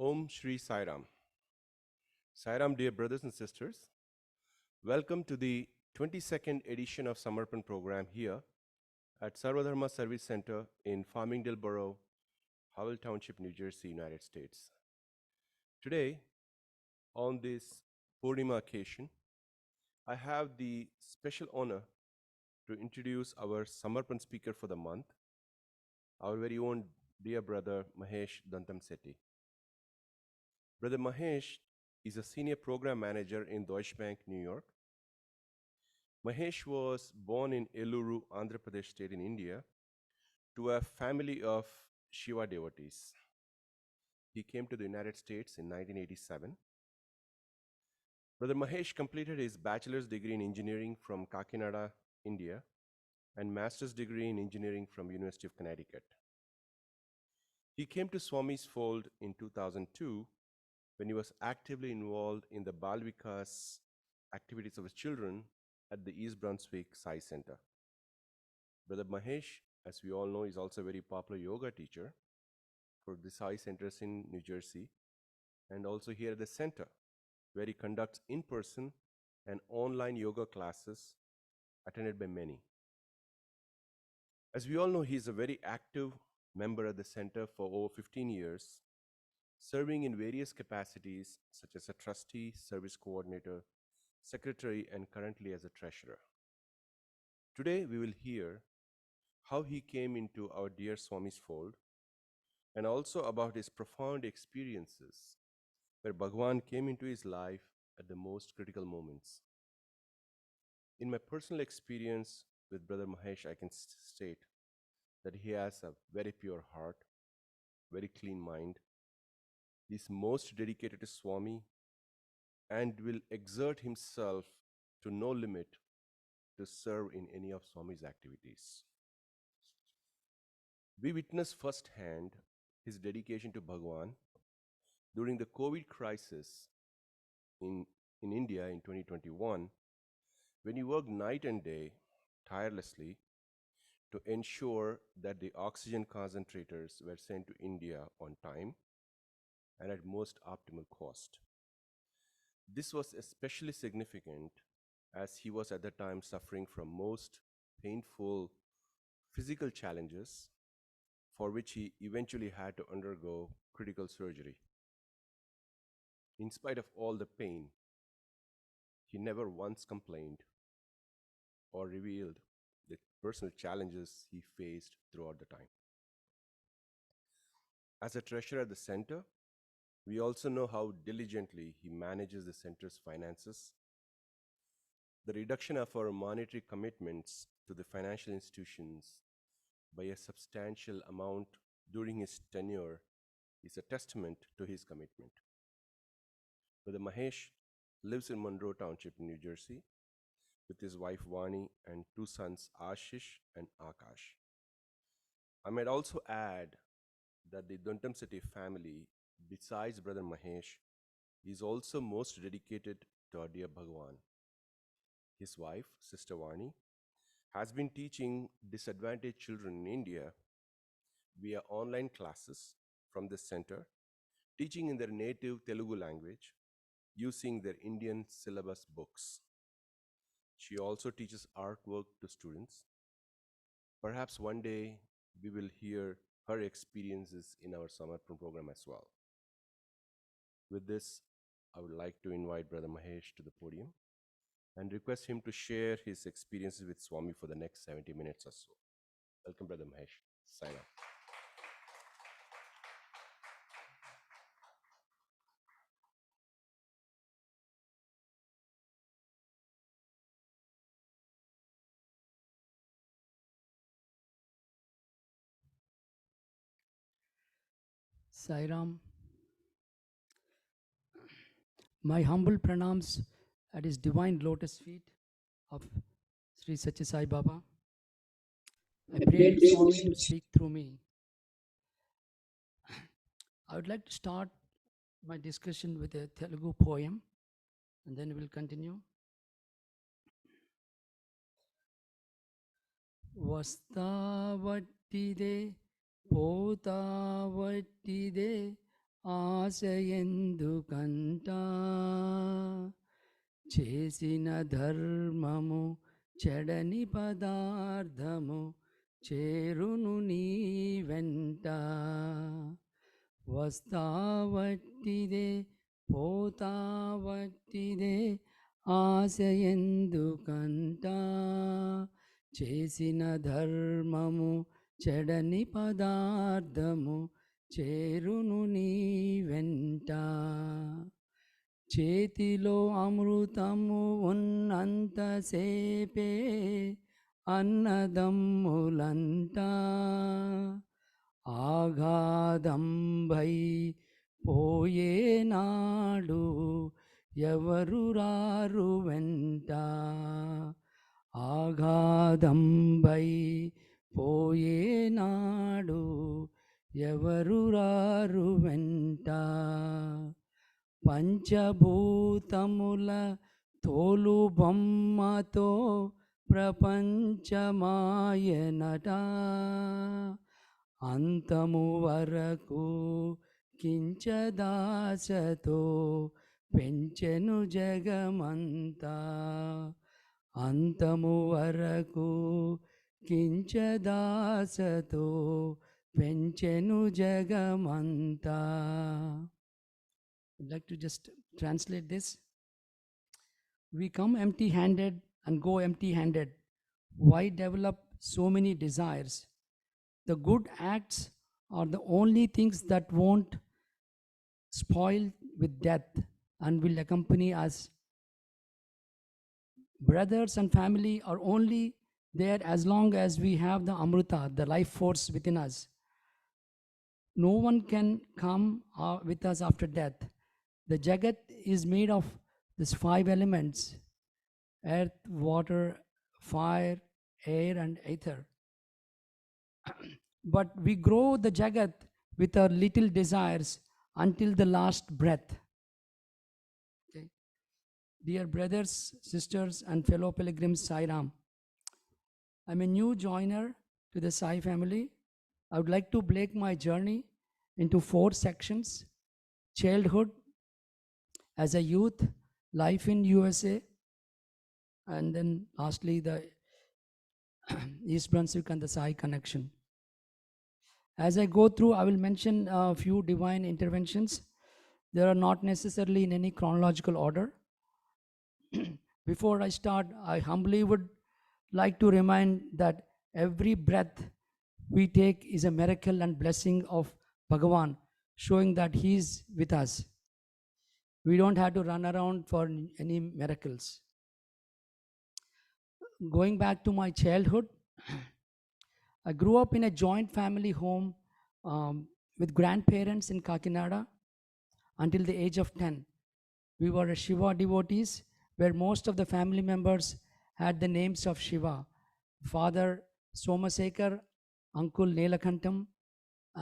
Om Shri Sai Ram. Sai Ram, dear brothers and sisters, welcome to the 22nd edition of Samarpan program here at Sarvadharma Service Center in Farmingdale Borough, Howell Township, New Jersey, United States. Today, on this Purnima occasion, I have the special honor to introduce our Samarpan speaker for the month, our very own dear brother Mahesh Dontamsetty. Brother Mahesh is a senior program manager in Deutsche Bank, New York. Mahesh was born in Eluru, Andhra Pradesh state in India, to a family of Shiva devotees. He came to the United States in 1987. Brother Mahesh completed his bachelor's degree in engineering from Kakinada, India, and master's degree in engineering from University of Connecticut. He came to Swami's fold in 2002 when he was actively involved in the Bal Vikas activities of his children at the East Brunswick Sai Center. Brother Mahesh, as we all know, is also a very popular yoga teacher for the Sai centers in New Jersey and also here at the center, where he conducts in-person and online yoga classes attended by many. As we all know, he is a very active member at the center for over 15 years, serving in various capacities such as a trustee, service coordinator, secretary, and currently as a treasurer. Today, we will hear how he came into our dear Swami's fold and also about his profound experiences where Bhagwan came into his life at the most critical moments. In my personal experience with Brother Mahesh, I can state that he has a very pure heart, very clean mind. He is most dedicated to Swami and will exert himself to no limit to serve in any of Swami's activities. We witnessed firsthand his dedication to Bhagwan during the COVID crisis in India in 2021, when he worked night and day tirelessly to ensure that the oxygen concentrators were sent to India on time and at most optimal cost. This was especially significant as he was at the time suffering from most painful physical challenges for which he eventually had to undergo critical surgery. In spite of all the pain, he never once complained or revealed the personal challenges he faced throughout the time. As a treasurer at the center, we also know how diligently he manages the center's finances. The reduction of our monetary commitments to the financial institutions by a substantial amount during his tenure is a testament to his commitment. Brother Mahesh lives in Monroe Township, New Jersey, with his wife Vani and two sons Ashish and Akash. I might also add that the Dontamsetty family, besides Brother Mahesh, is also most dedicated to our dear Bhagwan. His wife, Sister Vani, has been teaching disadvantaged children in India via online classes from this center, teaching in their native Telugu language using their Indian syllabus books. She also teaches artwork to students. Perhaps one day we will hear her experiences in our summer program as well. With this, I would like to invite Brother Mahesh to the podium and request him to share his experiences with Swami for the next 70 minutes or so. Welcome, Brother Mahesh. Sign up. Sai Ram, my humble pranams at his divine lotus feet of Sri Satya Sai Baba. I pray to Swami to speak through me. I would like to start my discussion with a Telugu poem and then we'll continue. Vasta vattide, pota vattide, ఆశయందుకంట చేసిన ధర్మము చెడని పదార్థము చేరును నీ వెంట వస్తావట్టిదే పోతావట్టిదే ఆశయందుకంట చేసిన ధర్మము చెడని పదార్థము చేరును నీ వెంట చేతిలో అమృతము ఉన్నంతసేపే అన్నదమ్ములంట ఆఘాదంభై పోయేనాడు ఎవరు రారు వెంట ఆఘాదంభై పోయేనాడు ఎవరు రారు వెంట పంచభూతముల తోలు బొమ్మతో ప్రపంచమాయనట అంతము వరకు కించదాసతో పెంచెను జగమంతా అంతము వరకు కించదాసతో పెంచెను జగమంతా. I'd like to just translate this. We come empty handed and go empty handed. Why develop so many desires? The good acts are the only things that won't spoil with death and will accompany us. Brothers and family are only there as long as we have the Amrita, the life force within us. No one can come with us after death. The Jagat is made of these 5 elements: earth, water, fire, air, and ether. But we grow the Jagat with our little desires until the last breath. Okay. Dear brothers, sisters, and fellow pilgrims, Sai Ram, I'm a new joiner to the Sai family. I would like to break my journey into 4 sections: childhood, as a youth, life in USA, and then lastly the East Brunswick and the Sai connection. As I go through, I will mention a few divine interventions. They are not necessarily in any chronological order. Before I start, I humbly would like to remind that every breath we take is a miracle and blessing of Bhagavan, showing that He is with us. We don't have to run around for any miracles. Going back to my childhood, I grew up in a joint family home with grandparents in Kakinada until the age of 10. We were a Shiva devotees, where most of the family members had the names of Shiva: Father Somasekar, Uncle Nelakantam,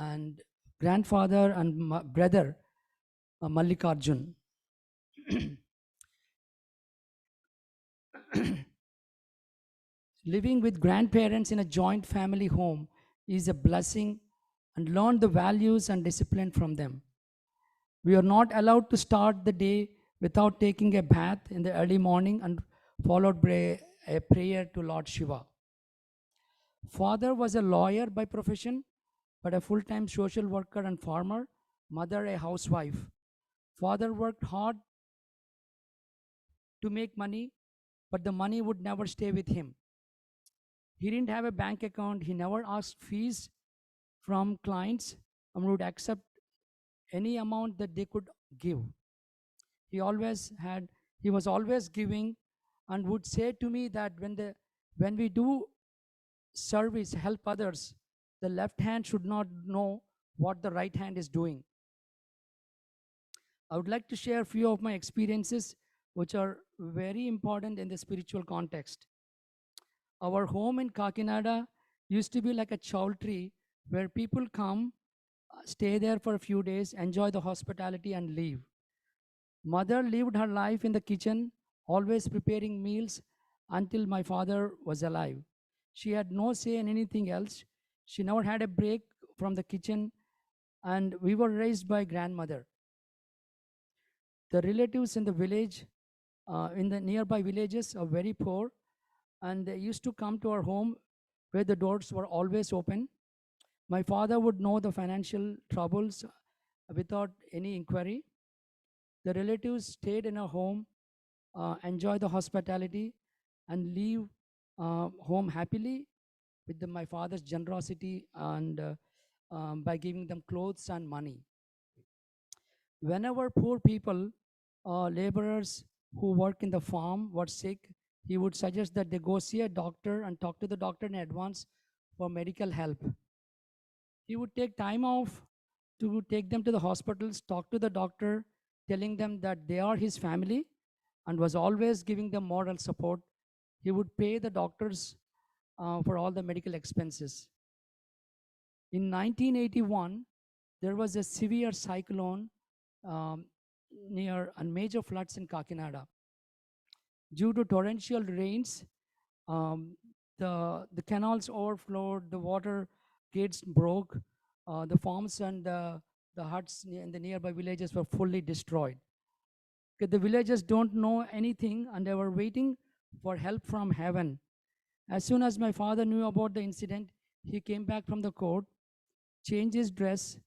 and grandfather and brother Mallikarjun. Living with grandparents in a joint family home is a blessing, and learn the values and discipline from them. We are not allowed to start the day without taking a bath in the early morning and followed by a prayer to Lord Shiva. Father was a lawyer by profession, but a full-time social worker and farmer. Mother a housewife. Father worked hard to make money, but the money would never stay with him. He didn't have a bank account. He never asked fees from clients and would accept any amount that they could give. He was always giving, and would say to me that when we do service, help others, the left hand should not know what the right hand is doing. I would like to share a few of my experiences which are very important in the spiritual context. Our home in Kakinada used to be like a chowdhury where people come, stay there for a few days, enjoy the hospitality, and leave. Mother lived her life in the kitchen, always preparing meals until my father was alive. She had no say in anything else. She never had a break from the kitchen and we were raised by grandmother. The relatives in the village, in the nearby villages, are very poor, and they used to come to our home where the doors were always open. My father would know the financial troubles without any inquiry. The relatives stayed in our home, enjoy the hospitality, and leave home happily with my father's generosity and by giving them clothes and money. Whenever poor people, laborers who work in the farm were sick, he would suggest that they go see a doctor and talk to the doctor in advance for medical help. He would take time off to take them to the hospitals, talk to the doctor, telling them that they are his family, and was always giving them moral support. He would pay the doctors for all the medical expenses. In 1981, there was a severe cyclone um, near and major floods in Kakinada. Due to torrential rains, um, the canals overflowed, the water gates broke, the farms and the huts in the nearby villages were fully destroyed. Okay, the villagers don't know anything and they were waiting for help from heaven. As soon as my father knew about the incident, he came back from the court, changed his dress,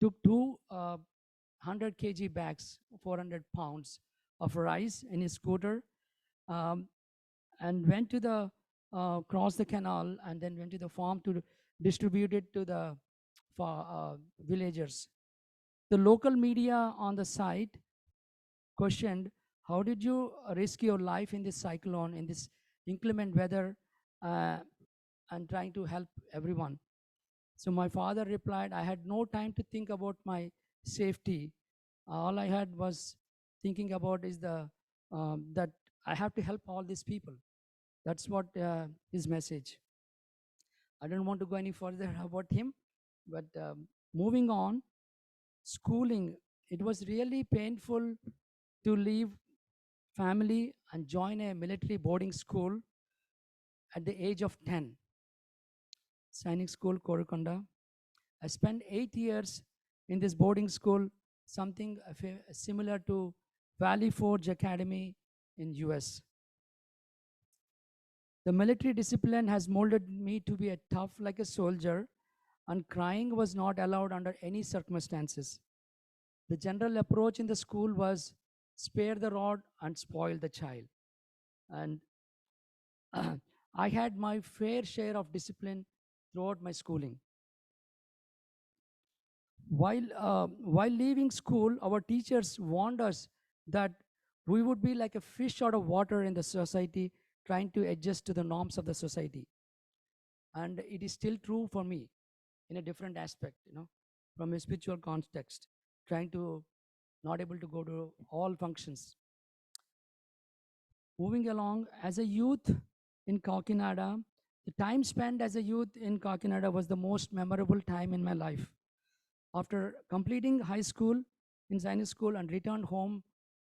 took two 100 kg bags, 400 pounds of rice in his scooter, um, and went to the cross the canal and then went to the farm to distribute it to the villagers. The local media on the site questioned, how did you risk your life in this cyclone, in this inclement weather, uh, and trying to help everyone? So my father replied, I had no time to think about my safety. All I had was thinking about is the that I have to help all these people. That's what his message. I don't want to go any further about him, but moving on, schooling. It was really painful to leave family and join a military boarding school at the age of 10. Sainik School, Korakonda. I spent 8 years in this boarding school, something similar to Valley Forge Academy in US. The military discipline has molded me to be a tough like a soldier, and crying was not allowed under any circumstances. The general approach in the school was spare the rod and spoil the child. And I had my fair share of discipline throughout my schooling. While leaving school, our teachers warned us that we would be like a fish out of water in the society, trying to adjust to the norms of the society. And it is still true for me in a different aspect, from a spiritual context, trying to not able to go to all functions. Moving along, as a youth in Kakinada, the time spent as a youth in Kakinada was the most memorable time in my life. After completing high school in Sainik School and returned home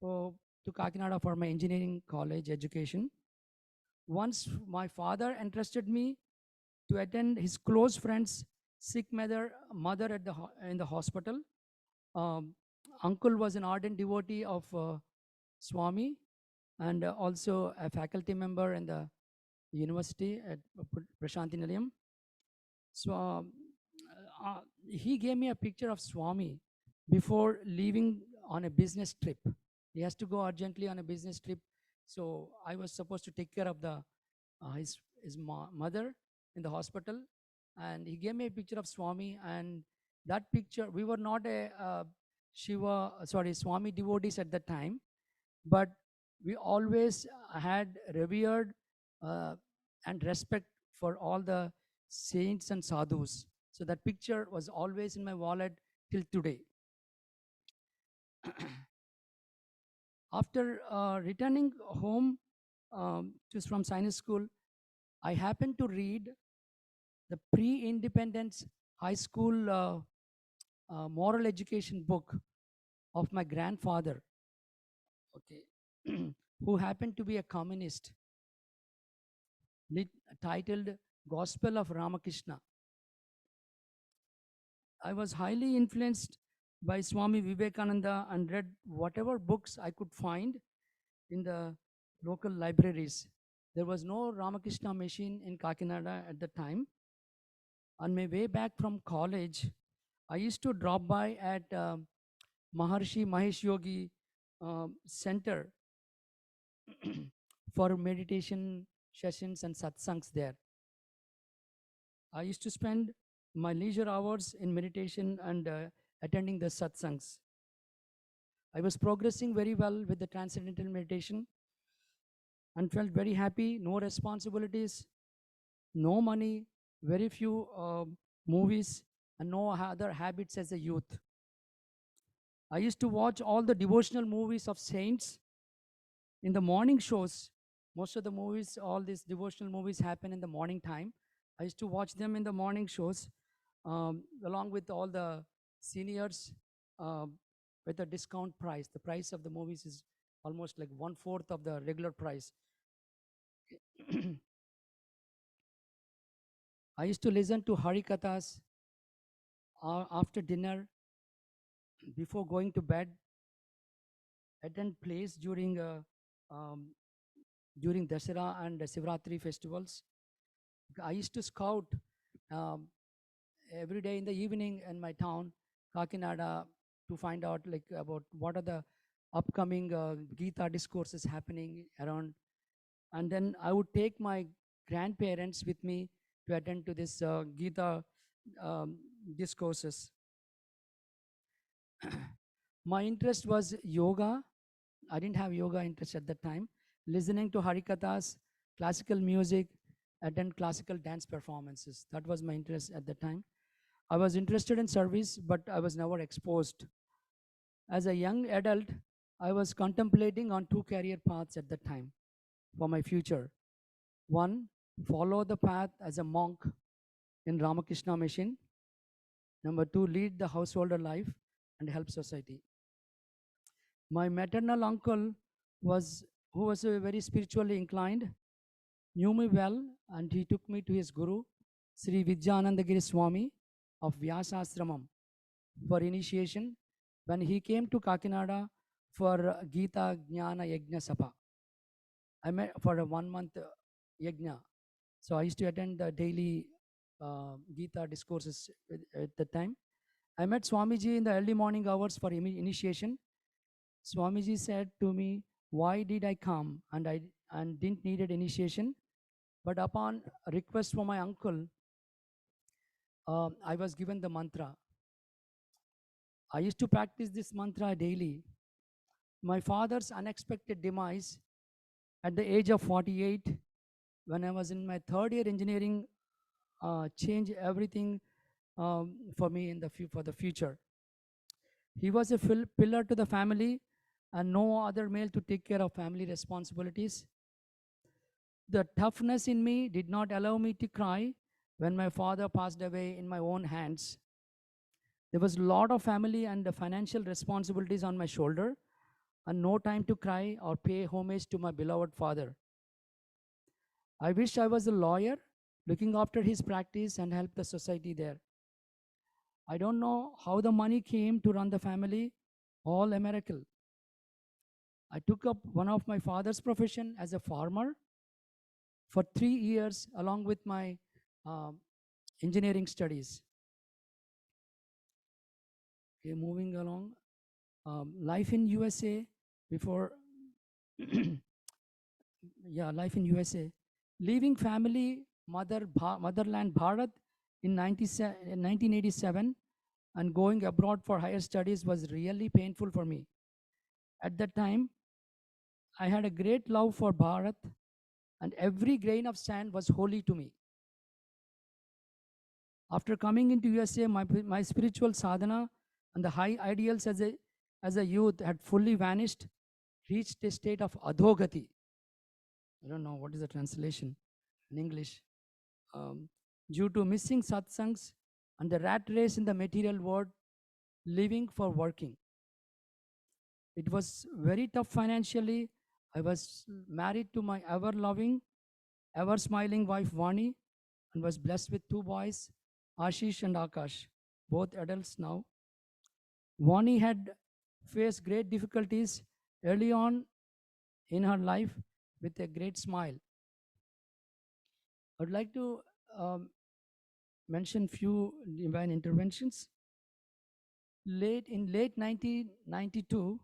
to Kakinada for my engineering college education, once my father entrusted me to attend his close friend's sick mother at in the hospital. Um, Uncle was an ardent devotee of Swami and also a faculty member in the university at Prashanti Nilayam. So he gave me a picture of Swami before leaving on a business trip. He has to go urgently on a business trip. So I was supposed to take care of his mother in the hospital. And he gave me a picture of Swami. And that picture, we were not a Swami devotees at that time, but we always had revered uh, and respect for all the saints and sadhus. So that picture was always in my wallet till today. After returning home from science school, I happened to read the pre-independence high school moral education book of my grandfather, okay, who happened to be a communist, titled Gospel of Ramakrishna. I was highly influenced by Swami Vivekananda and read whatever books I could find in the local libraries. There was no Ramakrishna mission in Kakinada at the time. On my way back from college, I used to drop by at Maharshi Mahesh Yogi Center for meditation sessions and satsangs there. I used to spend my leisure hours in meditation and attending the satsangs. I was progressing very well with the transcendental meditation and felt very happy, no responsibilities, no money, very few movies, and no other habits as a youth. I used to watch all the devotional movies of saints in the morning shows. Most of the movies, all these devotional movies happen in the morning time. I used to watch them in the morning shows along with all the seniors uh, with a discount price. The price of the movies is almost like 1/4 of the regular price. I used to listen to Harikathas after dinner, before going to bed, attend plays um, during Dasara and Sivratri festivals. I used to scout um, every day in the evening in my town, Kakinada, to find out like about what are the upcoming Gita discourses happening around. And then I would take my grandparents with me to attend to this Gita um, discourses. My interest was yoga. I didn't have yoga interest at that time. Listening to Harikathas, classical music, attend classical dance performances. That was my interest at the time. I was interested in service, but I was never exposed. As a young adult, I was contemplating on two career paths at that time for my future. One, follow the path as a monk in Ramakrishna mission. Number two, lead the householder life and help society. My maternal uncle was who was very spiritually inclined, knew me well, and he took me to his guru, Sri Vidyanandagiri Swami of Vyasashramam, for initiation when he came to Kakinada for Gita Jnana Yajna Sabha. I met for a 1 month yajna. So I used to attend the daily Gita discourses at the time. I met Swamiji in the early morning hours for initiation. Swamiji said to me, "Why did I come?" And didn't needed initiation. But upon request from my uncle, I was given the mantra. I used to practice this mantra daily. My father's unexpected demise at the age of 48, when I was in my third year engineering, changed everything for me in for the future. He was a pillar to the family and no other male to take care of family responsibilities. The toughness in me did not allow me to cry when my father passed away in my own hands. There was a lot of family and the financial responsibilities on my shoulder and no time to cry or pay homage to my beloved father. I wish I was a lawyer looking after his practice and help the society there. I don't know how the money came to run the family, all a miracle. I took up one of my father's profession as a farmer for 3 years along with my um, engineering studies. Okay, moving along. Life in USA before, yeah, life in USA. Leaving family, motherland Bharat in 1987 and going abroad for higher studies was really painful for me. At that time, I had a great love for Bharat and every grain of sand was holy to me. After coming into USA, my spiritual sadhana and the high ideals as a youth had fully vanished, reached a state of adhogati. I don't know what is the translation in English. Due to missing satsangs and the rat race in the material world, living for working. It was very tough financially. I was married to my ever loving, ever smiling wife Vani and was blessed with two boys, Ashish and Akash. both adults now. Vani had faced great difficulties early on in her life with a great smile. I would like to um, mention few divine interventions. Late 1992,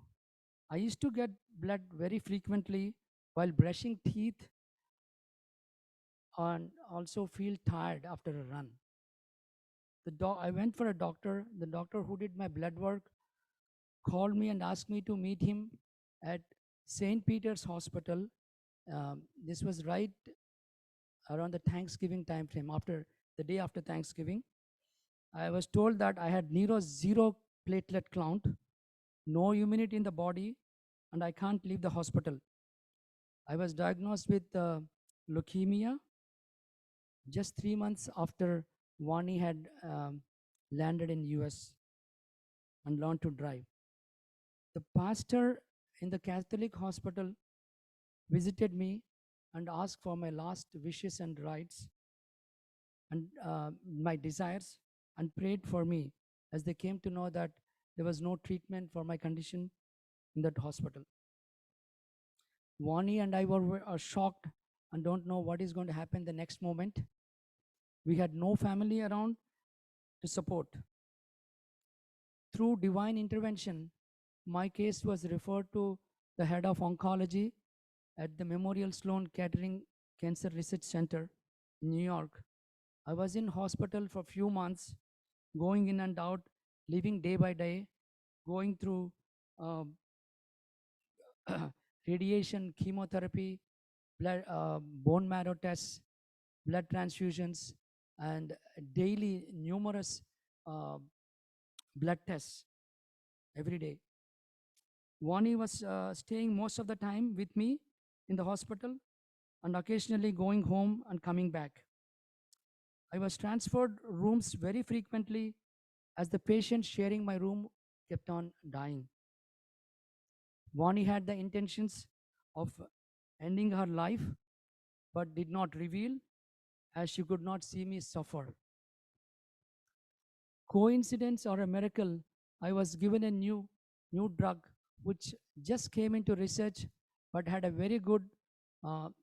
I used to get blood very frequently while brushing teeth and also feel tired after a run. I went for a doctor. The doctor who did my blood work called me and asked me to meet him at St. Peter's Hospital. This was right around the Thanksgiving time frame, after the day after Thanksgiving. I was told that I had near zero platelet count, no immunity in the body, and I can't leave the hospital. I was diagnosed with leukemia just 3 months after Vani had landed in US and learned to drive. The pastor in the Catholic hospital visited me and asked for my last wishes and rights and my desires and prayed for me as they came to know that there was no treatment for my condition in that hospital. Vani and I were shocked and don't know what is going to happen the next moment. We had no family around to support. Through divine intervention, my case was referred to the head of oncology at the Memorial Sloan Kettering Cancer Research Center in New York. I was in hospital for a few months, going in and out, living day by day, going through uh, radiation, chemotherapy, bone marrow tests, blood transfusions, and daily numerous uh, blood tests every day. Vani was staying most of the time with me in the hospital and occasionally going home and coming back. I was transferred rooms very frequently as the patient sharing my room kept on dying. Vani had the intentions of ending her life but did not reveal as she could not see me suffer. Coincidence or a miracle, I was given a new drug which just came into research but had a very good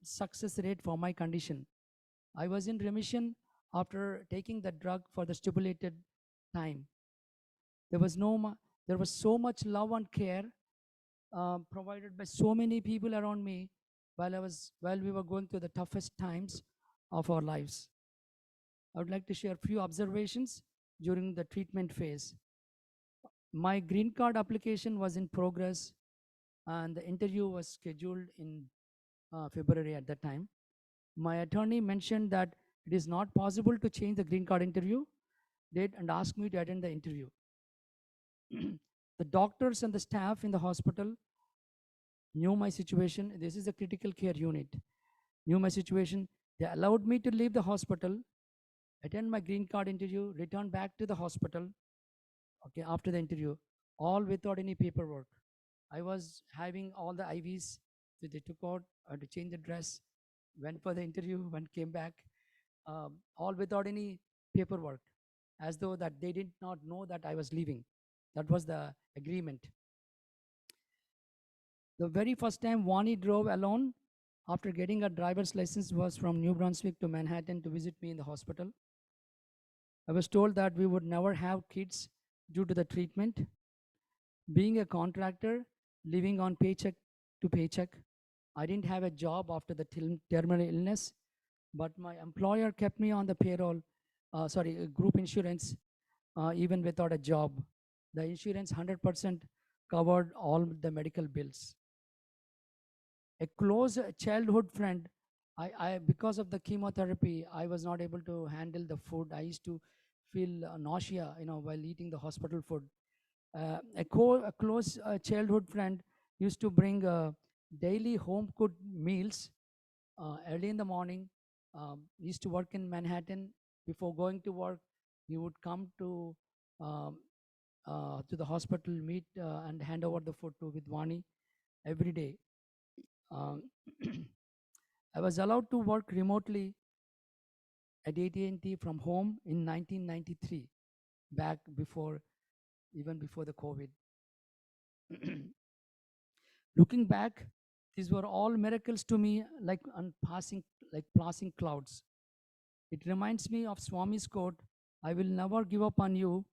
success rate for my condition. I was in remission after taking the drug for the stipulated time. There was there was so much love and care provided by so many people around me while we were going through the toughest times of our lives. I would like to share a few observations during the treatment phase. My green card application was in progress and the interview was scheduled in February at that time. My attorney mentioned that it is not possible to change the green card interview date and asked me to attend the interview. The doctors and the staff in the hospital knew my situation. This is a critical care unit. Knew my situation. They allowed me to leave the hospital, attend my green card interview, return back to the hospital, okay, after the interview, all without any paperwork. I was having all the IVs that they took out to change the dress, went for the interview, when came back, all without any paperwork, as though that they did not know that I was leaving. That was the agreement. The very first time Vani drove alone after getting a driver's license was from New Brunswick to Manhattan to visit me in the hospital. I was told that we would never have kids due to the treatment. Being a contractor, living on paycheck to paycheck, I didn't have a job after the terminal illness, but my employer kept me on the payroll, group insurance, even without a job. The insurance 100% covered all the medical bills. A close childhood friend, because of the chemotherapy, I was not able to handle the food. I used to feel nausea, while eating the hospital food. A close childhood friend used to bring daily home cooked meals early in the morning. He used to work in Manhattan. Before going to work, he would come um, to the hospital, meet and hand over the food to with Vani every day. Um, I was allowed to work remotely at AT&T from home in 1993. back before, even before the COVID. Looking back, these were all miracles to me, like passing clouds. It reminds me of Swami's quote, "I will never give up on you.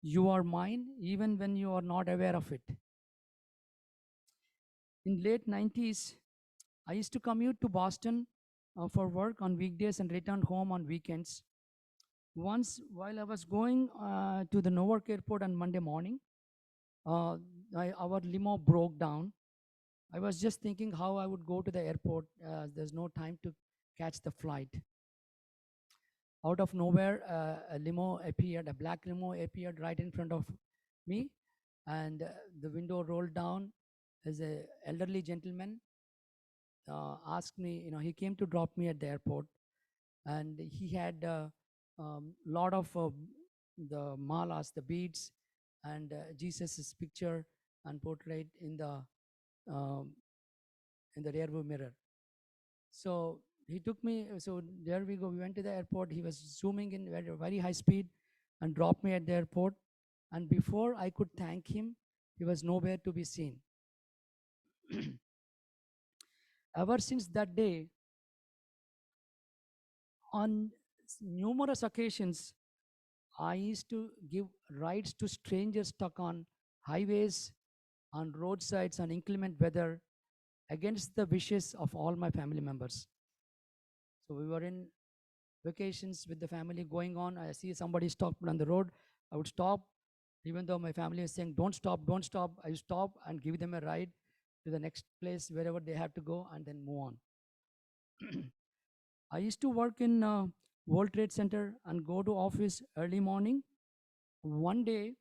You are mine, even when you are not aware of it." In late 90s, I used to commute to Boston for work on weekdays and return home on weekends. Once, while I was going to the Newark airport on Monday morning, uh, our limo broke down. I was just thinking how I would go to the airport. There's no time to catch the flight. Out of nowhere, a limo appeared, a black limo appeared right in front of me, and the window rolled down. As a elderly gentleman asked me, he came to drop me at the airport, and he had a lot of the malas, the beads, and Jesus's picture and portrait um, in the rearview mirror. So he took me. So there we go. We went to the airport. He was zooming in very, very high speed and dropped me at the airport. And before I could thank him, he was nowhere to be seen. Ever since that day, on numerous occasions, I used to give rides to strangers stuck on highways, on roadsides, on inclement weather, against the wishes of all my family members. So we were in vacations with the family going on. I see somebody stopped on the road. I would stop, even though my family is saying, "Don't stop, don't stop." I would stop and give them a ride to the next place, wherever they have to go, and then move on. I used to work in World Trade Center and go to office early morning. One day,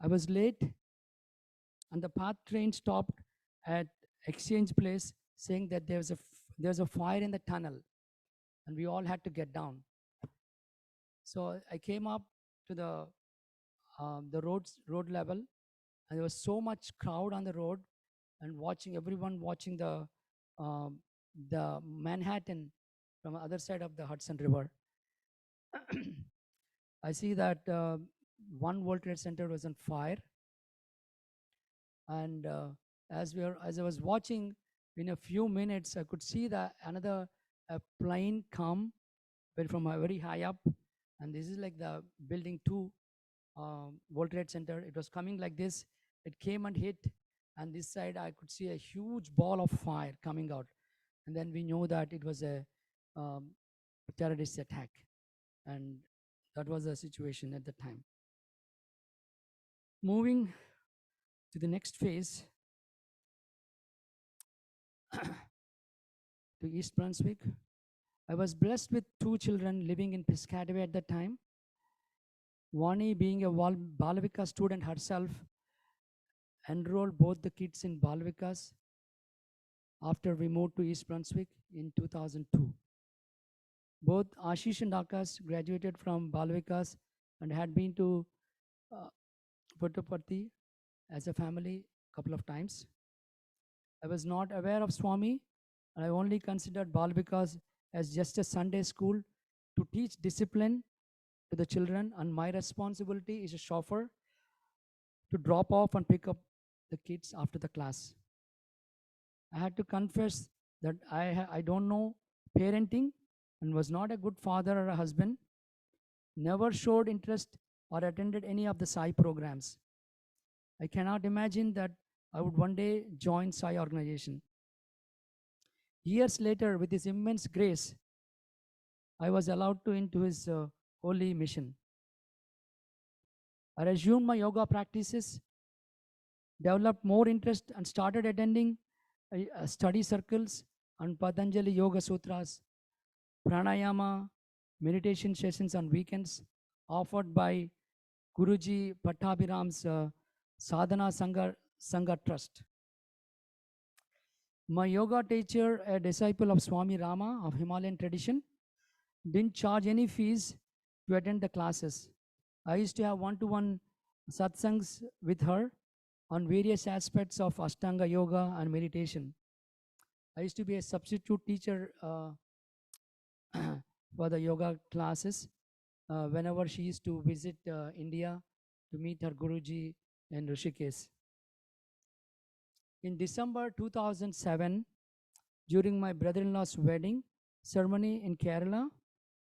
I was late, and the path train stopped at Exchange Place, saying that there's a fire in the tunnel, and we all had to get down. So I came up to the road level, and there was so much crowd on the road, and everyone watching um, the Manhattan from the other side of the Hudson River. I see that one World Trade Center was on fire, and as I was watching, in a few minutes, I could see that another plane come, but from a very high up, and this is like the building 2, World Trade Center. It was coming like this. It came and hit, and this side I could see a huge ball of fire coming out, and then we knew that it was a um, terrorist attack, and that was the situation at the time. Moving to the next phase, to East Brunswick. I was blessed with 2 children living in Piscataway at the time. Vani, being a Balavika student herself, enrolled both the kids in Balavikas after we moved to East Brunswick in 2002. Both Ashish and Akash graduated from Balavikas and had been to uh, Puttaparthi as a family a couple of times. I was not aware of Swami, and I only considered Balavikas as just a Sunday school to teach discipline to the children, and my responsibility is a chauffeur to drop off and pick up the kids after the class. I had to confess that I don't know parenting and was not a good father or a husband, never showed interest or attended any of the Sai programs. I cannot imagine that I would one day join Sai organization. Years later, with his immense grace, I was allowed to into his holy mission. I resumed my yoga practices, developed more interest, and started attending study circles on Patanjali Yoga Sutras, pranayama, meditation sessions on weekends offered by Guruji Pattabhiram's Sadhana Sangha Trust. My yoga teacher, a disciple of Swami Rama of Himalayan tradition, didn't charge any fees to attend the classes. I used to have one-to-one satsangs with her on various aspects of Ashtanga yoga and meditation. I used to be a substitute teacher for the yoga classes. whenever she used to visit India to meet her Guruji in Rishikesh. In December 2007, during my brother-in-law's wedding ceremony in Kerala,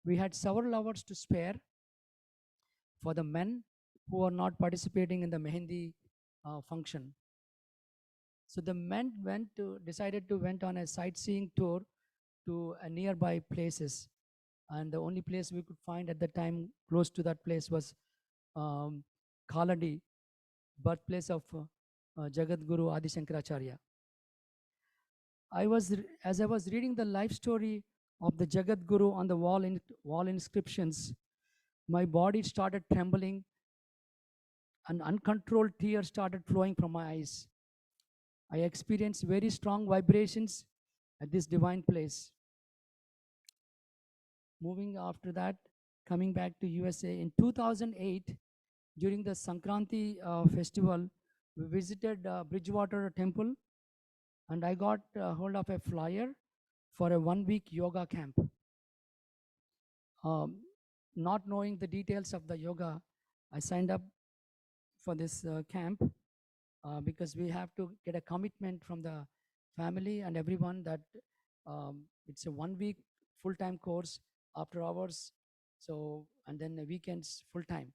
we had several hours to spare for the men who are not participating in the Mehendi function. So the men decided to went on a sightseeing tour to nearby places, and the only place we could find at the time close to that place was um, Khaladi, birthplace of Jagat Guru Adi Shankaracharya. As I was reading the life story of the Jagat Guru on the wall inscriptions, my body started trembling and uncontrolled tears started flowing from my eyes. I experienced very strong vibrations at this divine place. Moving after that, coming back to USA in 2008, during the Sankranti festival, we visited Bridgewater Temple, and I got hold of a flyer for a 1 week yoga camp. Um, not knowing the details of the yoga, I signed up for this camp because we have to get a commitment from the family and everyone that it's a 1 week full-time course after hours, so and then the weekends full-time.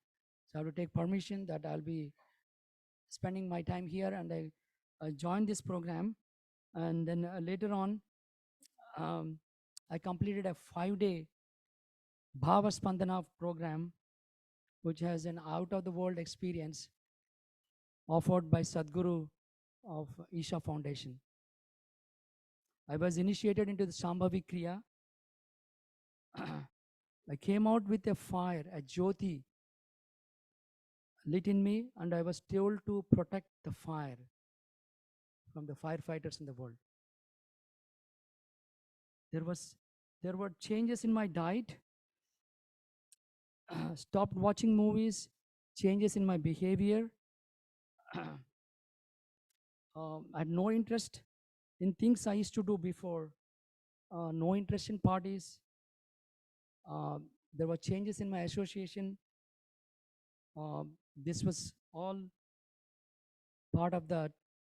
So I have to take permission that I'll be spending my time here, and I joined this program, and then later on um, I completed a 5-day Bhava Spandana program, which has an out-of-the-world experience offered by Sadhguru of Isha Foundation. I was initiated into the Shambhavi Kriya. I came out with a fire, a jyoti lit in me, and I was told to protect the fire from the firefighters in the world. There were changes in my diet, stopped watching movies, changes in my behavior. I had no interest in things I used to do before, no interest in parties. There were changes in my association. This was all part of that.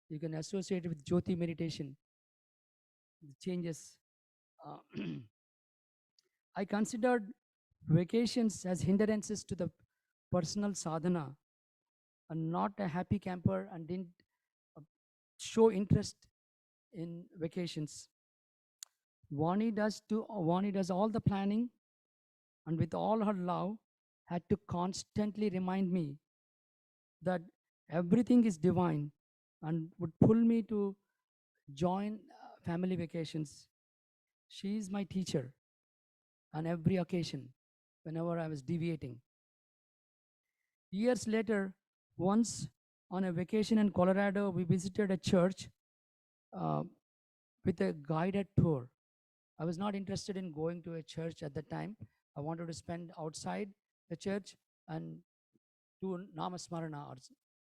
You can associate it with Jyoti meditation, the changes. I considered vacations as hindrances to the personal sadhana, and not a happy camper, and didn't show interest in vacations. Vani does all the planning, and with all her love, had to constantly remind me that everything is divine, and would pull me to join family vacations. She is my teacher on every occasion whenever I was deviating. Years later, once on a vacation in Colorado, we visited a church uh, with a guided tour. I was not interested in going to a church at the time. I wanted to spend outside the church and do namasmarana or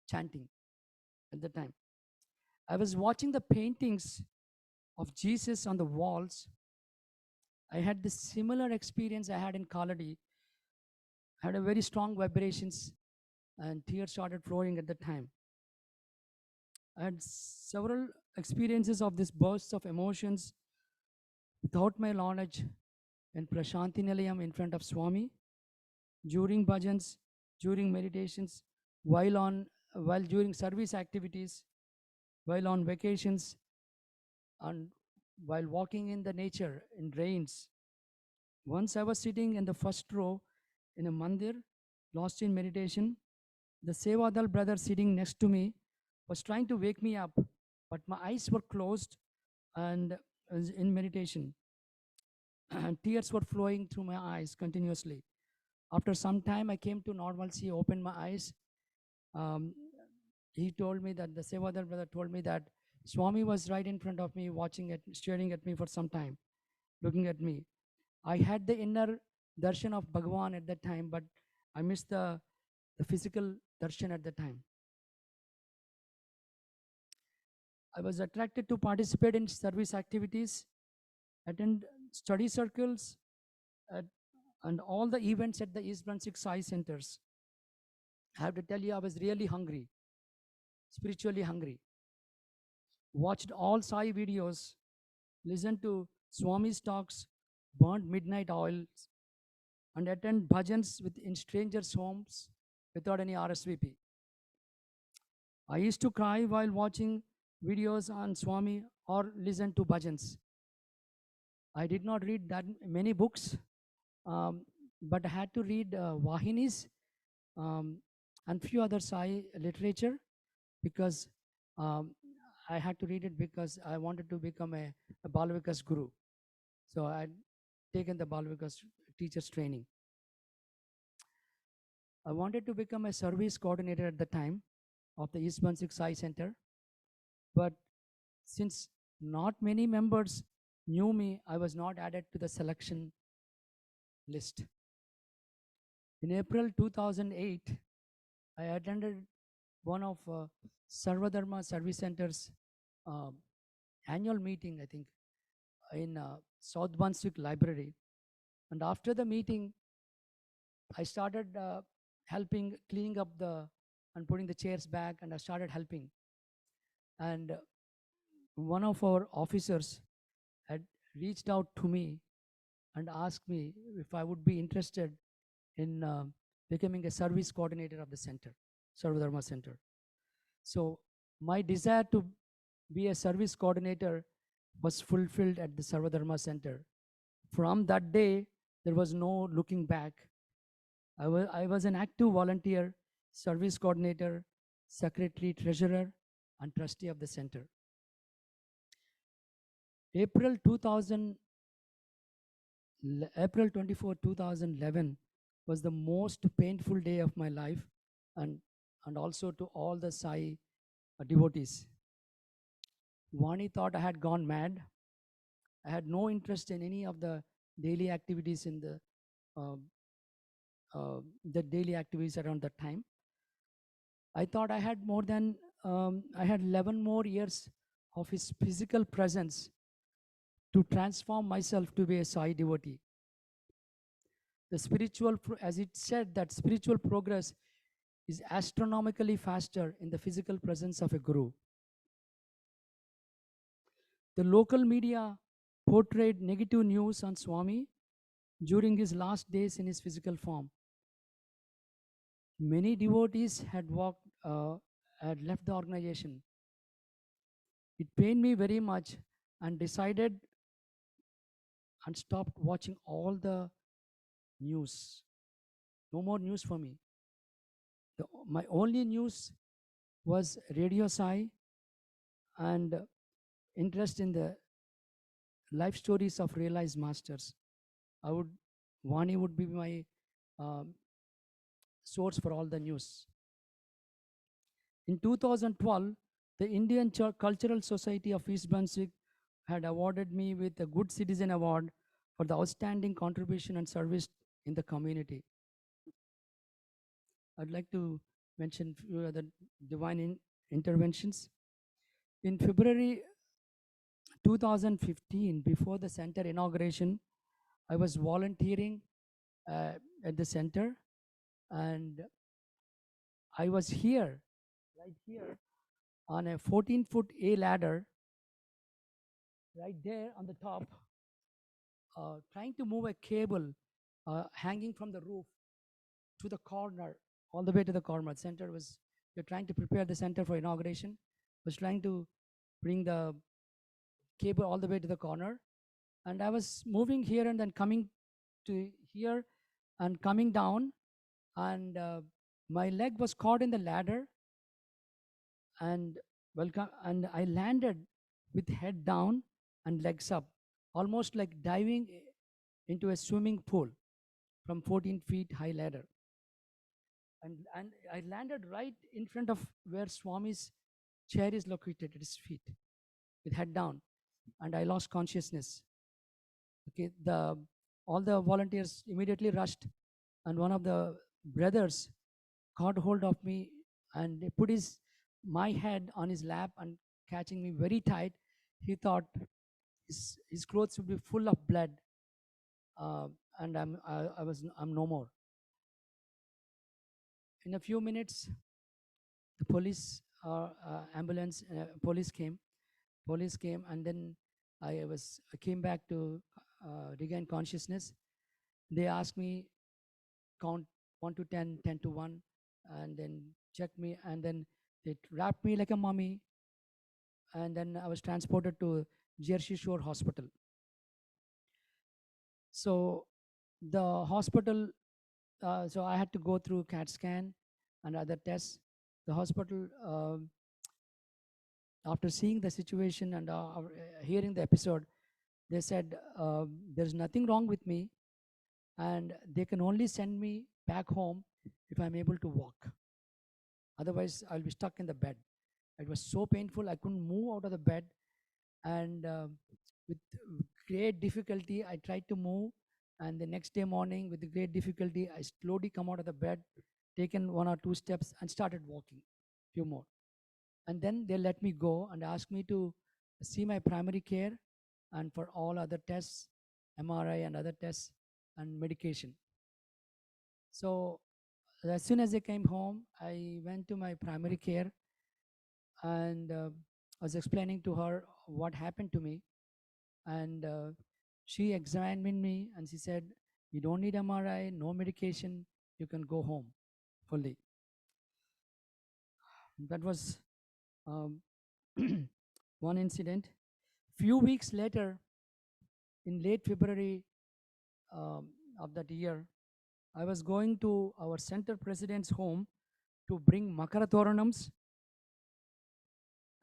chanting at the time. I was watching the paintings of Jesus on the walls. I had this similar experience I had in Kaladi. I had a very strong vibrations, and tears started flowing at the time. I had several experiences of this bursts of emotions without my knowledge in Prashanti Nilayam in front of Swami, during bhajans, during meditations, while during service activities, while on vacations, and while walking in the nature in rains. Once I was sitting in the first row in a mandir, lost in meditation. The Sevadal brother sitting next to me was trying to wake me up, but my eyes were closed and was in meditation. And tears were flowing through my eyes continuously. After some time, I came to normalcy, opened my eyes. Um, he told me that the Sevadal brother told me that Swami was right in front of me, staring at me for some time, looking at me. I had the inner darshan of Bhagavan at that time, but I missed the physical darshan at the time. I was attracted to participate in service activities, attend study circles, and all the events at the East Brunswick Sai centers. I have to tell you, I was really hungry, spiritually hungry. Watched all Sai videos, listened to Swami's talks, burned midnight oils, and attend bhajans in strangers' homes without any RSVP. I used to cry while watching videos on Swami or listen to bhajans. I did not read that many books, um, but I had to read Vahinis um, and few other Sai literature because um, I had to read it because I wanted to become a Balvikas guru. So I had taken the Balvikas teacher's training. I wanted to become a service coordinator at the time of the East Brunswick Sai Center, but since not many members knew me, I was not added to the selection list. In April 2008, I attended one of Sarvadharma Service Center's uh, annual meeting, I think, in South Brunswick Library. And after the meeting, I started helping cleaning up and putting the chairs back, and I started helping. And one of our officers had reached out to me and asked me if I would be interested in becoming a service coordinator of the center, Sarvadharma Center. So my desire to be a service coordinator was fulfilled at the Sarvadharma Center. From that day, there was no looking back. I was an active volunteer, service coordinator, secretary, treasurer, and trustee of the center. April 2000, April 24, 2011 was the most painful day of my life, and also to all the Sai devotees. Vani thought I had gone mad. I had no interest in any of the daily activities in uh, the daily activities around that time. I thought I had I had 11 more years of his physical presence to transform myself to be a Sai devotee. As it said, that spiritual progress is astronomically faster in the physical presence of a guru. The local media portrayed negative news on Swami during his last days in his physical form. Many devotees had left the organization. It pained me very much, and decided and stopped watching all the news. No more news for me. My only news was Radio Sai and interest in the life stories of realized masters. Vani would be my um, source for all the news. In 2012, the Indian Cultural Society of East Brunswick had awarded me with a Good Citizen Award for the outstanding contribution and service in the community. I'd like to mention a few other divine interventions. In February 2015, before the center inauguration, I was volunteering at the center, and I was right here, on a 14-foot A ladder, right there on the top, trying to move a cable hanging from the roof to the corner, all the way to the corner. The center was, we're trying to prepare the center for inauguration, was trying to bring the cable all the way to the corner. And I was moving here and then coming to here and coming down, and my leg was caught in the ladder, and and I landed with head down and legs up, almost like diving into a swimming pool from 14 feet high ladder. And I landed right in front of where Swami's chair is located at his feet, with head down, and I lost consciousness. Okay, all the volunteers immediately rushed, and one of the brothers caught hold of me and put my head on his lap and catching me very tight. He thought his clothes would be full of blood, and I'm no more. In a few minutes, the police came, and then I came back to regain consciousness. They asked me count 1 to 10, 10 to 1, and then checked me, and then they wrapped me like a mummy, and then I was transported to Jersey Shore Hospital. So the hospital, so I had to go through CAT scan and other tests. The hospital, after seeing the situation and hearing the episode, they said there's nothing wrong with me, and they can only send me back home if I'm able to walk. Otherwise, I'll be stuck in the bed. It was so painful. I couldn't move out of the bed, and with great difficulty, I tried to move. And the next day morning, with great difficulty, I slowly come out of the bed, taken 1 or 2 steps, and started walking. Few more, and then they let me go and asked me to see my primary care, and for all other tests, MRI and other tests and medication. So as soon as I came home, I went to my primary care, and I was explaining to her what happened to me, and she examined me and she said, "You don't need MRI, no medication, you can go home fully." That was um, one incident. Few weeks later, in late February of that year, I was going to our center president's home to bring Makaratoranams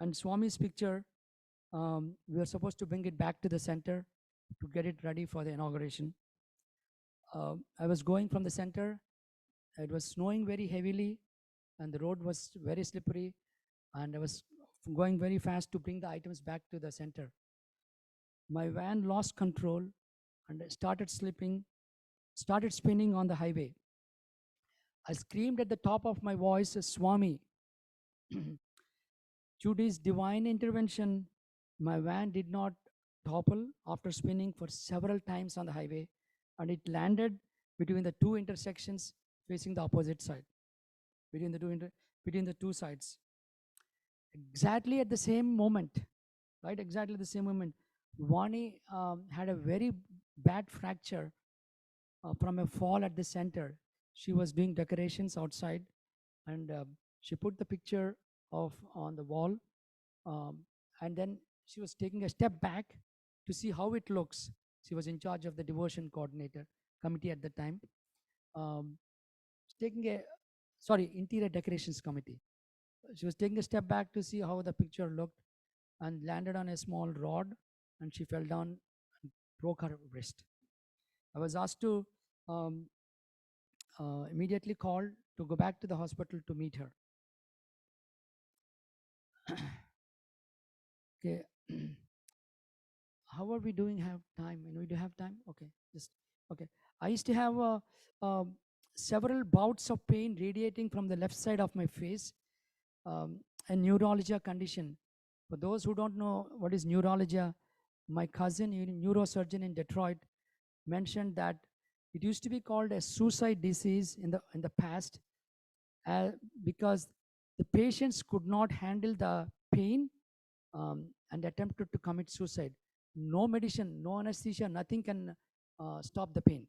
and Swami's picture. We were supposed to bring it back to the center to get it ready for the inauguration. I was going from the center. It was snowing very heavily, and the road was very slippery, and I was going very fast to bring the items back to the center. My van lost control and started spinning on the highway. I screamed at the top of my voice, "Swami!" Due to his divine intervention, my van did not topple after spinning for several times on the highway, and it landed between the two intersections facing the opposite side, between the between the two sides. Exactly at the same moment, right? Exactly the same moment, Vani had a very bad fracture from a fall at the center. She was doing decorations outside, and she put the picture of on the wall, um, and then she was taking a step back to see how it looks. She was in charge of the devotion coordinator committee at the time. Um, taking a sorry interior decorations committee. She was taking a step back to see how the picture looked, and landed on a small rod, and she fell down and broke her wrist. I was asked to um, immediately called to go back to the hospital to meet her. Okay. How are we doing? Have time? And we do have time? Okay. Just okay. I used to have um, several bouts of pain radiating from the left side of my face, a neuralgia condition. For those who don't know what is neuralgia, my cousin, a neurosurgeon in Detroit, mentioned that it used to be called a suicide disease in the past, uh, because the patients could not handle the pain, and attempted to commit suicide. No medicine, no anesthesia, nothing can stop the pain.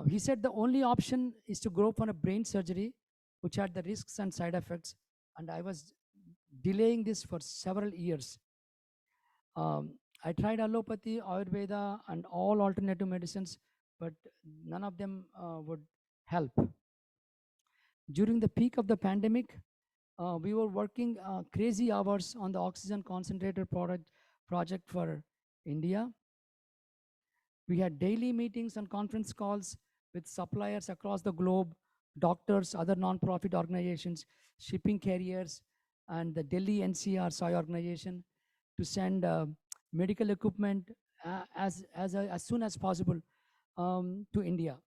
He said the only option is to go for a brain surgery, which had the risks and side effects, and I was delaying this for several years. I tried allopathy, Ayurveda, and all alternative medicines, but none of them would help. During the peak of the pandemic, we were working crazy hours on the oxygen concentrator project for India. We had daily meetings and conference calls with suppliers across the globe, doctors, other non-profit organizations, shipping carriers, and the Delhi NCR Soy organization to send medical equipment as soon as possible to India.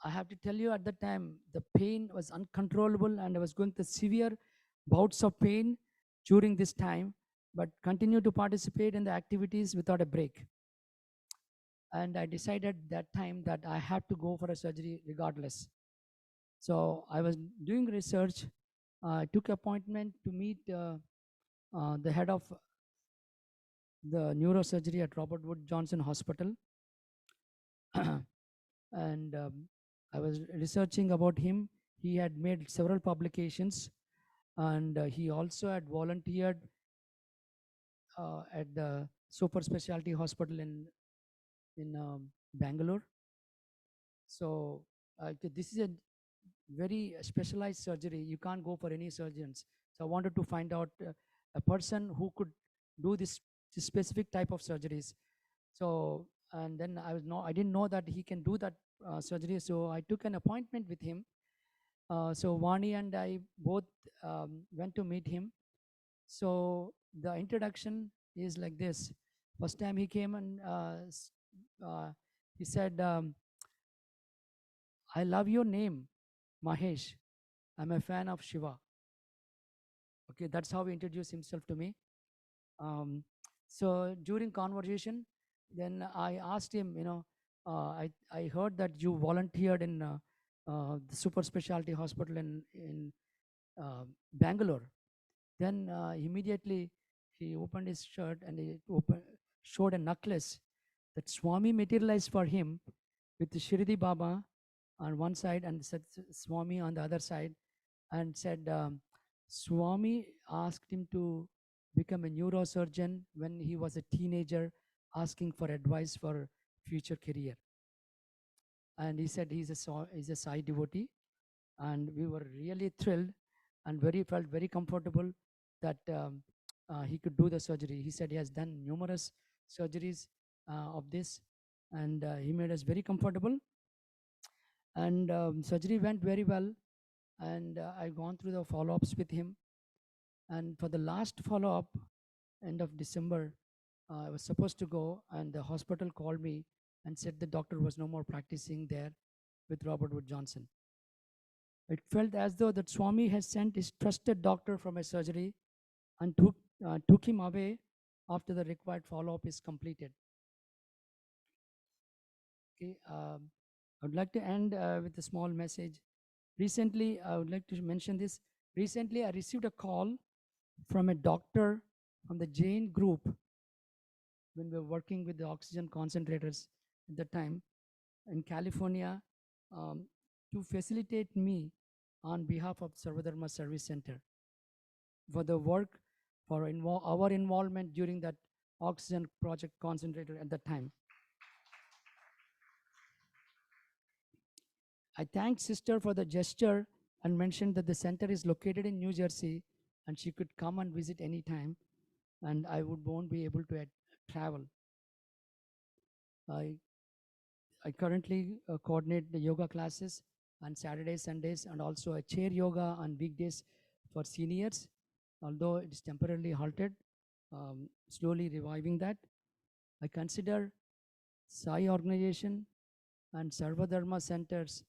I have to tell you, at the time, the pain was uncontrollable, and I was going through severe bouts of pain during this time, but continued to participate in the activities without a break. and I decided that time that I had to go for a surgery regardless. So I was doing research. I took appointment to meet the head of the neurosurgery at Robert Wood Johnson Hospital, and I was researching about him. He had made several publications, and he also had volunteered at the super specialty hospital in Bangalore. So this is a very specialized surgery. You can't go for any surgeons. So I wanted to find out a person who could do this specific type of surgeries. So and then I didn't know that he can do that surgery. So I took an appointment with him. So Vani and I both went to meet him. So the introduction is like this. First time he came and he said, "I love your name, Mahesh. I'm a fan of Shiva." Okay, that's how he introduced himself to me. Um, so during conversation, then I asked him, I heard that you volunteered in the super specialty hospital in Bangalore. Then immediately he opened his shirt and showed a necklace that Swami materialized for him with the Shirdi Baba on one side and Swami on the other side, and said Swami asked him to become a neurosurgeon when he was a teenager, asking for advice for future career. And he said he's a Sai devotee, and we were really thrilled and felt very comfortable that he could do the surgery. He said he has done numerous surgeries of this, and he made us very comfortable. And surgery went very well, and I've gone through the follow-ups with him. And for the last follow-up, end of December, I was supposed to go, and the hospital called me and said the doctor was no more practicing there with Robert Wood Johnson. It felt as though that Swami had sent his trusted doctor from a surgery and took him away after the required follow-up is completed. Okay, I would like to end with a small message. Recently, I would like to mention this. Recently, I received a call from a doctor from the Jain group when we were working with the oxygen concentrators at the time in California, um, to facilitate me on behalf of Sarvadharma Service Center for the work for our involvement during that oxygen project concentrator at the time. I thanked sister for the gesture and mentioned that the center is located in New Jersey and she could come and visit anytime, and won't be able to travel. I, I currently coordinate the yoga classes on Saturdays, Sundays, and also a chair yoga on weekdays for seniors, although it is temporarily halted, slowly reviving that. I consider Sai organization and Sarvadharma centers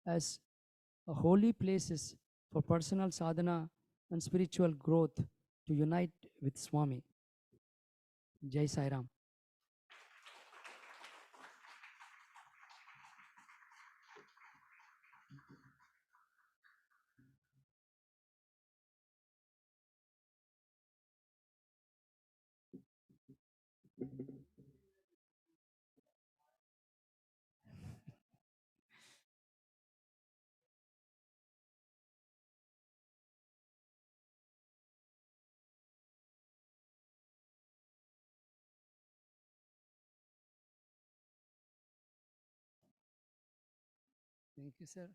as holy places for personal sadhana and spiritual growth to unite with Swami. Jai Sai Ram. Thank you, sir.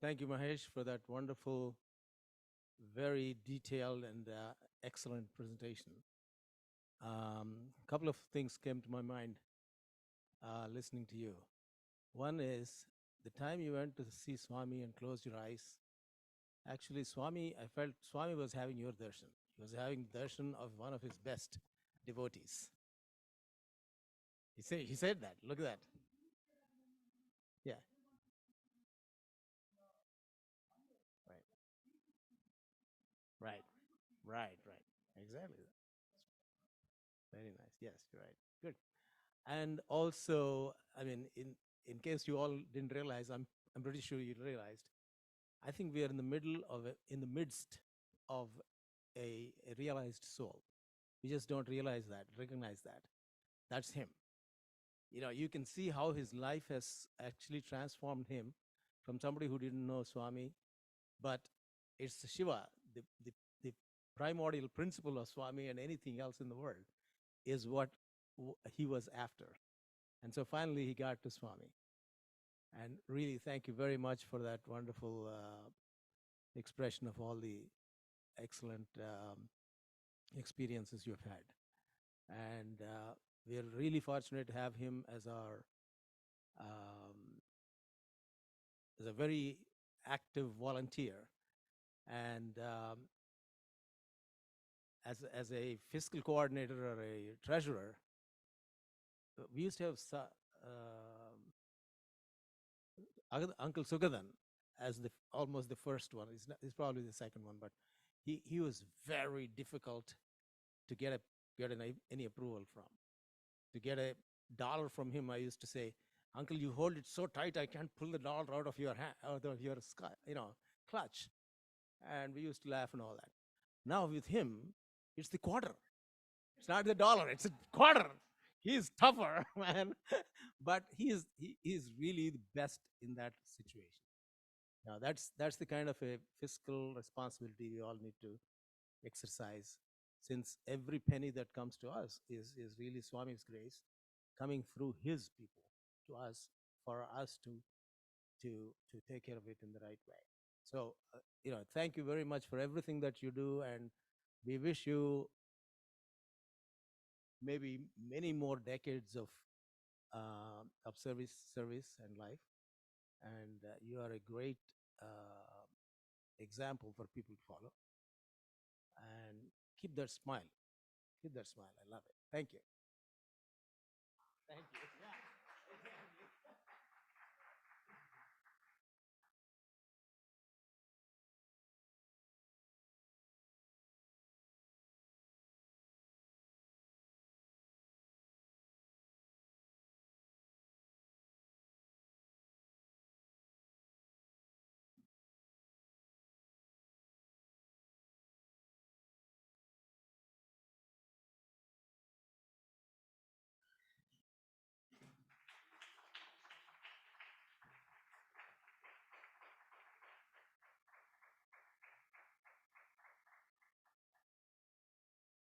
Thank you, Mahesh, for that wonderful, very detailed, and excellent presentation. A couple of things came to my mind. listening to you. One is the time you went to see Swami and closed your eyes. Actually, Swami, I felt Swami was having your darshan. He was having darshan of one of his best devotees. He said that. Look at that. Yeah. Right. Right. Right. Right. Exactly. Very nice. Yes, you're right. Good. And also, I mean, in case you all didn't realize, I'm pretty sure you realized. I think we are in the middle of in the midst of a realized soul. We just don't realize that, recognize that. That's him. You know, you can see how his life has actually transformed him from somebody who didn't know Swami, but it's Shiva, the primordial principle of Swami and anything else in the world is what he was after. And so finally he got to Swami. And really, thank you very much for that wonderful expression of all the excellent experiences you've had. And we're really fortunate to have him um, as a very active volunteer. And as a fiscal coordinator or a treasurer, we used to have Uncle Sugadan as almost the first one. He's probably the second one, but he was very difficult to get any approval from. To get $1 from him, I used to say, "Uncle, you hold it so tight, I can't pull the dollar out of your hand, out of your clutch." And we used to laugh and all that. Now with him, it's the quarter. It's not the dollar. It's a quarter. He's tougher, man. But he is really the best in that situation. Now that's the kind of a fiscal responsibility we all need to exercise, since every penny that comes to us is really Swami's grace coming through his people to us for us to take care of it in the right way. So thank you very much for everything that you do, and we wish you maybe many more decades of service and life. And you are a great example for people to follow. And keep that smile. Keep that smile. I love it. Thank you. Thank you.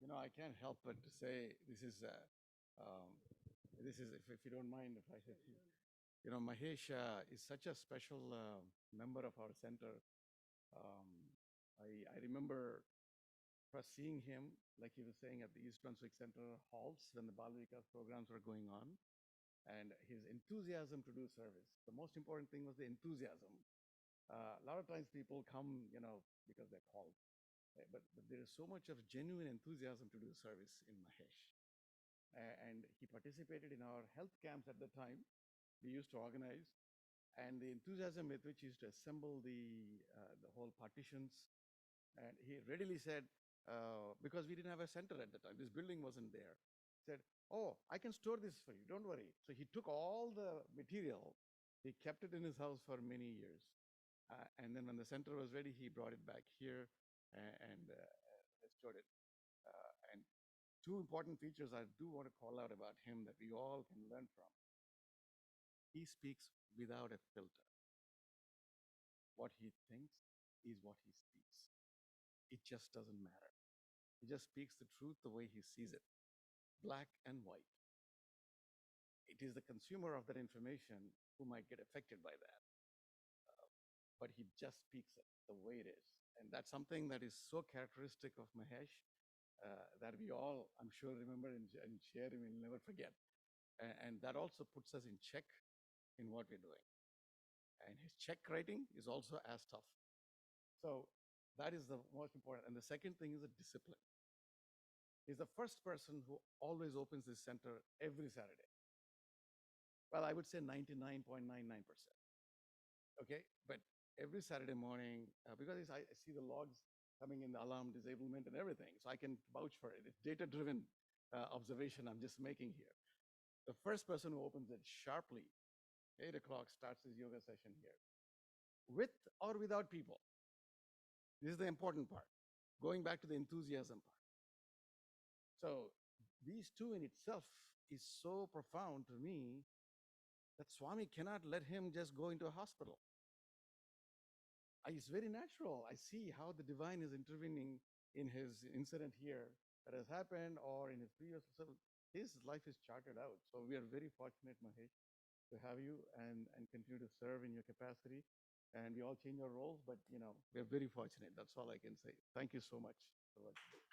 You know, I can't help but to say um, if you don't mind, if I said, you know, Mahesh is such a special member of our center. Um, I remember first seeing him, like he was saying, at the East Brunswick Center halls when the Bal Vikas programs were going on, and his enthusiasm to do service. The most important thing was the enthusiasm. A lot of times people come, you know, because they're called, but there is so much of genuine enthusiasm to do service in Mahesh. And he participated in our health camps at the time we used to organize, and the enthusiasm with which he used to assemble the whole partitions. And he readily said, because we didn't have a center at the time, this building wasn't there, said, "Oh, I can store this for you, don't worry." So he took all the material, he kept it in his house for many years. And then when the center was ready, he brought it back here and restored it. And two important features I do want to call out about him that we all can learn from. He speaks without a filter. What he thinks is what he speaks. It just doesn't matter. He just speaks the truth the way he sees it, black and white. It is the consumer of that information who might get affected by that. But he just speaks it the way it is. And that's something that is so characteristic of Mahesh that we all, I'm sure, remember and share and will never forget. And that also puts us in check in what we're doing. And his check writing is also as tough. So that is the most important. And the second thing is the discipline. He's the first person who always opens this center every Saturday. Well, I would say 99.99%. Okay, but every Saturday morning, because I see the logs coming in, the alarm disablement and everything, so I can vouch for it. It's data-driven observation I'm just making here. The first person who opens it sharply, 8 o'clock, starts his yoga session here, with or without people. This is the important part, going back to the enthusiasm part. So these two in itself is so profound to me that Swami cannot let him just go into a hospital. It's very natural. I see how the divine is intervening in his incident here that has happened or in his previous. So his life is charted out. So we are very fortunate, Mahesh, to have you and continue to serve in your capacity. And we all change our roles, but we're very fortunate. That's all I can say. Thank you so much for what you did.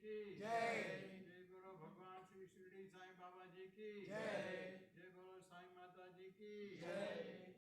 की जय। जय बोलो भगवान श्री शिरडी साईं बाबा जी की जय। जय बोलो साईं माता जी की जय।